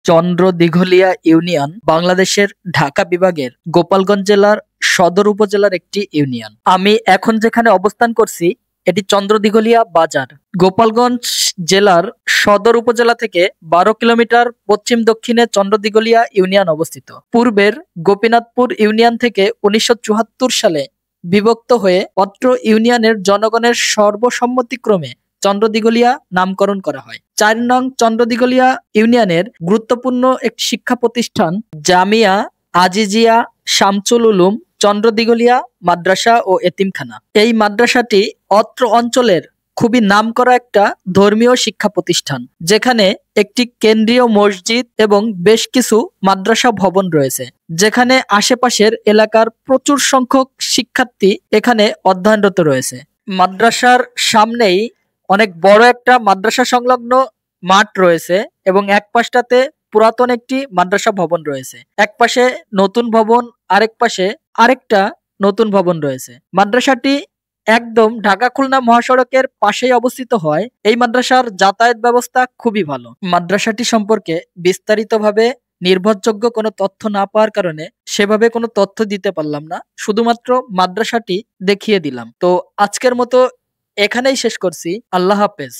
চন্দ্র Dighalia union বাংলাদেশের ঢাকা বিভাগের গোপালগঞ্জ জেলার সদর উপজেলার একটি ইউনিয়ন। আমি এখন যেখানে অবস্থান করছি এটি চন্দ্র দিঘলিয়া বাজার। গোপালগঞ্জ জেলার সদর উপজেলা থেকে 12 কিলোমিটার পশ্চিম দক্ষিণে চন্দ্র দিঘলিয়া ইউনিয়ন অবস্থিত। পূর্বের গোপীনাথপুর ইউনিয়ন থেকে 1974 সালে বিভক্ত হয়ে অত্র ইউনিয়নের জনগণের সর্বসম্মতিক্রমে চন্দ্র দিঘলিয়া নামকরণ করা হয়। 4 নং চন্দ্র দিঘলিয়া ইউনিয়নের গুরুত্বপূর্ণ একটি শিক্ষা প্রতিষ্ঠান জামিয়া আজিজিয়া শামসুল উলুম চন্দ্র দিঘলিয়া মাদ্রাসা ও এতিমখানা। এই মাদ্রাসাটি অত্র অঞ্চলের খুবই নামকরা একটা ধর্মীয় শিক্ষা প্রতিষ্ঠান, যেখানে একটি কেন্দ্রীয় মসজিদ এবং বেশ কিছু মাদ্রাসা ভবন রয়েছে, যেখানে আশেপাশের এলাকার প্রচুর সংখ্যক শিক্ষার্থী এখানে অধ্যয়নরত রয়েছে। মাদ্রাসার সামনেই অনেক বড় একটা মাদ্রাসা সংলগ্ন মাঠ রয়েছে এবং এক পাশটাতে পুরাতন একটি মাদ্রাসা ভবন রয়েছে। এক পাশে নতুন ভবন, আরেক পাশে আরেকটা নতুন ভবন রয়েছে। মাদ্রাসাটি একদম ঢাকা খুলনা মহাসড়কের পাশেই অবস্থিত হয়। এই মাদ্রাসার যাতায়াত ব্যবস্থা খুবই ভালো। মাদ্রাসাটি সম্পর্কে বিস্তারিতভাবে নির্ভরযোগ্য কোনো তথ্য না পাওয়ার কারণে সেভাবে কোনো তথ্য দিতে পারলাম না, শুধুমাত্র মাদ্রাসাটি দেখিয়ে দিলাম। তো আজকের মতো এখানেই শেষ করছি। আল্লাহ হাফেজ।